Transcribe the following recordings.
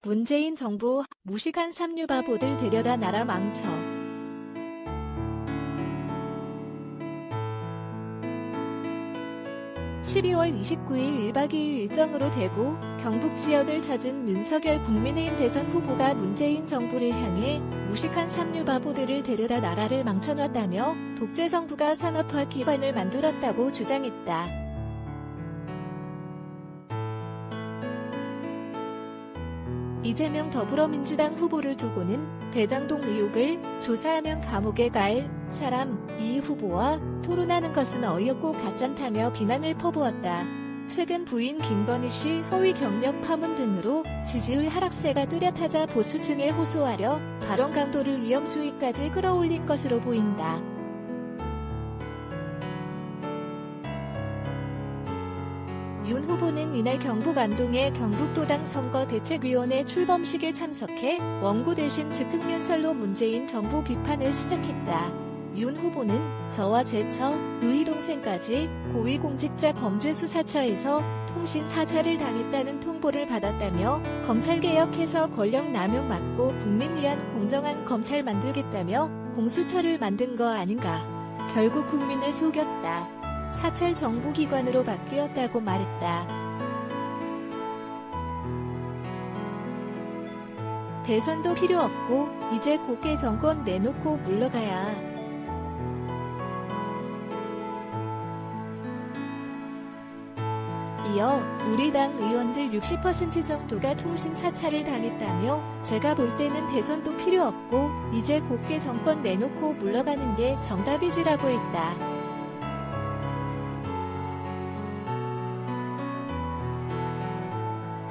문재인 정부 무식한 삼류바보들 데려다 나라 망쳐. 12월 29일 1박 2일 일정으로 대구, 경북 지역을 찾은 윤석열 국민의힘 대선 후보가 문재인 정부를 향해 무식한 삼류바보들을 데려다 나라를 망쳐놨다며 독재 정부가 산업화 기반을 만들었다고 주장했다. 이재명 더불어민주당 후보를 두고는 대장동 의혹을 조사하면 감옥에 갈 사람 이 후보와 토론하는 것은 어이없고 가짠다며 비난을 퍼부었다. 최근 부인 김건희 씨 허위 경력 파문 등으로 지지율 하락세가 뚜렷하자 보수층에 호소하려 발언 강도를 위험수위까지 끌어올린 것으로 보인다. 윤 후보는 이날 경북 안동의 경북도당 선거대책위원회 출범식에 참석해 원고 대신 즉흥연설로 문재인 정부 비판을 시작했다. 윤 후보는 저와 제 처, 누이 동생까지 고위공직자 범죄수사처에서 통신사찰을 당했다는 통보를 받았다며 검찰개혁해서 권력남용 막고 국민 위한 공정한 검찰 만들겠다며 공수처를 만든 거 아닌가. 결국 국민을 속였다. 사찰 정보기관으로 바뀌었다고 말했다. 대선도 필요 없고 이제 곱게 정권 내놓고 물러가야. 이어 우리 당 의원들 60% 정도가 통신 사찰을 당했다며 제가 볼 때는 대선도 필요 없고 이제 곱게 정권 내놓고 물러가는 게 정답이지라고 했다.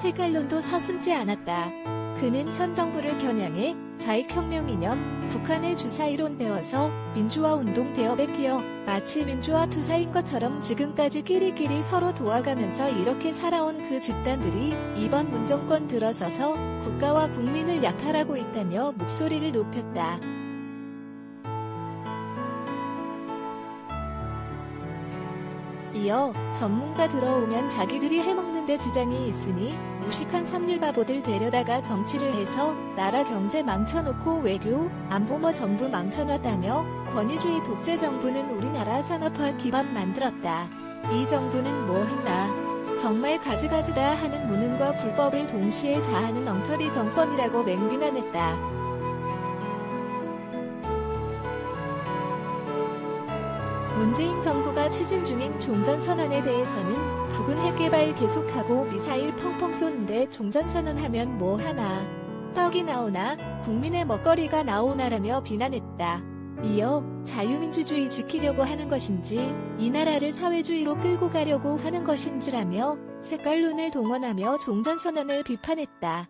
색깔론도 서슴지 않았다. 그는 현 정부를 겨냥해 좌익혁명 이념, 북한의 주사이론 배워서 민주화운동 대업에 끼어 마치 민주화 투사인 것처럼 지금까지 끼리끼리 서로 도와가면서 이렇게 살아온 그 집단들이 이번 문정권 들어서서 국가와 국민을 약탈하고 있다며 목소리를 높였다. 이어 전문가 들어오면 자기들이 해먹는 데 지장이 있으니 무식한 삼류바보들 데려다가 정치를 해서 나라 경제 망쳐놓고 외교, 안보 뭐 전부 망쳐놨다며 권위주의 독재 정부는 우리나라 산업화 기반 만들었다. 이 정부는 뭐 했나. 정말 가지가지다 하는 무능과 불법을 동시에 다하는 엉터리 정권이라고 맹비난했다. 문재인 정부가 추진 중인 종전선언에 대해서는 북은 핵개발 계속하고 미사일 펑펑 쏘는데 종전선언하면 뭐 하나. 떡이 나오나 국민의 먹거리가 나오나라며 비난했다. 이어 자유민주주의 지키려고 하는 것인지 이 나라를 사회주의로 끌고 가려고 하는 것인지라며 색깔론을 동원하며 종전선언을 비판했다.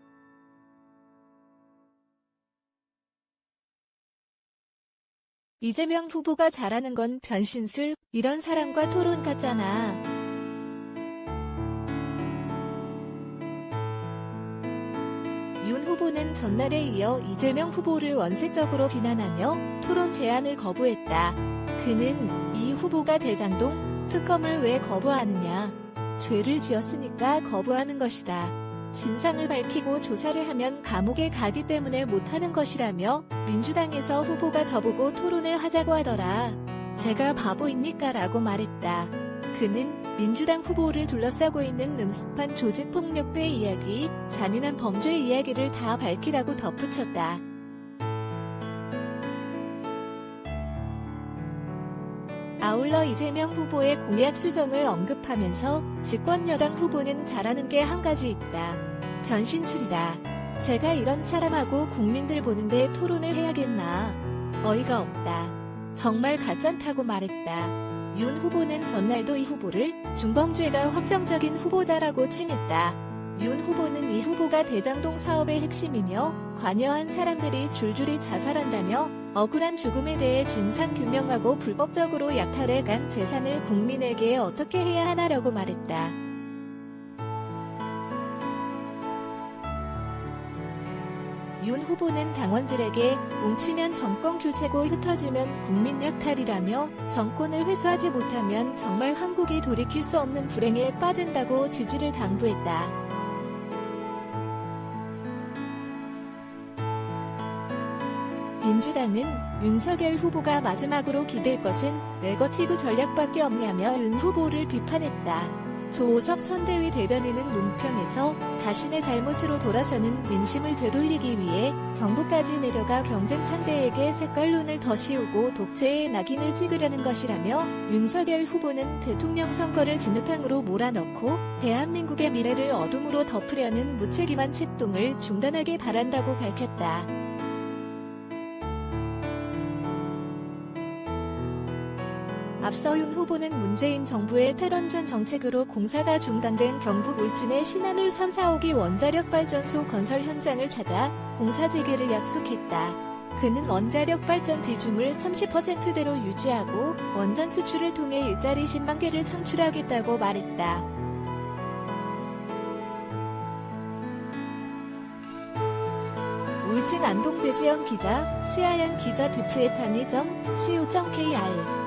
이재명 후보가 잘하는 건 변신술, 이런 사람과 토론 같잖아. 윤 후보는 전날에 이어 이재명 후보를 원색적으로 비난하며 토론 제안을 거부했다. 그는 이 후보가 대장동 특검을 왜 거부하느냐. 죄를 지었으니까 거부하는 것이다. 진상을 밝히고 조사를 하면 감옥에 가기 때문에 못하는 것이라며 민주당에서 후보가 저보고 토론을 하자고 하더라. 제가 바보입니까? 라고 말했다. 그는 민주당 후보를 둘러싸고 있는 음습한 조직폭력배 이야기, 잔인한 범죄 이야기를 다 밝히라고 덧붙였다. 아울러 이재명 후보의 공약 수정을 언급하면서 집권여당 후보는 잘하는 게 한 가지 있다. 변신술이다. 제가 이런 사람하고 국민들 보는데 토론을 해야겠나. 어이가 없다. 정말 가짠다고 말했다. 윤 후보는 전날도 이 후보를 중범죄가 확정적인 후보자라고 칭했다. 윤 후보는 이 후보가 대장동 사업의 핵심이며 관여한 사람들이 줄줄이 자살한다며 억울한 죽음에 대해 진상규명하고 불법적으로 약탈해간 재산을 국민에게 어떻게 해야 하나라고 말했다. 윤 후보는 당원들에게 뭉치면 정권 교체고 흩어지면 국민 약탈이라며 정권을 회수하지 못하면 정말 한국이 돌이킬 수 없는 불행에 빠진다고 지지를 당부했다. 민주당은 윤석열 후보가 마지막으로 기댈 것은 네거티브 전략밖에 없냐며 윤 후보를 비판했다. 조오섭 선대위 대변인은 논평에서 자신의 잘못으로 돌아서는 민심을 되돌리기 위해 경북까지 내려가 경쟁 상대에게 색깔론을 더 씌우고 독재의 낙인을 찍으려는 것이라며 윤석열 후보는 대통령 선거를 진흙탕으로 몰아넣고 대한민국의 미래를 어둠으로 덮으려는 무책임한 책동을 중단하길 바란다고 밝혔다. 앞서 윤 후보는 문재인 정부의 탈원전 정책으로 공사가 중단된 경북 울진의 신한울 3, 4호기 원자력 발전소 건설 현장을 찾아 공사 재개를 약속했다. 그는 원자력 발전 비중을 30%대로 유지하고 원전 수출을 통해 일자리 10만 개를 창출하겠다고 말했다. 울진 안동 배지영 기자, 최하연 기자 뷰프에타니.co.kr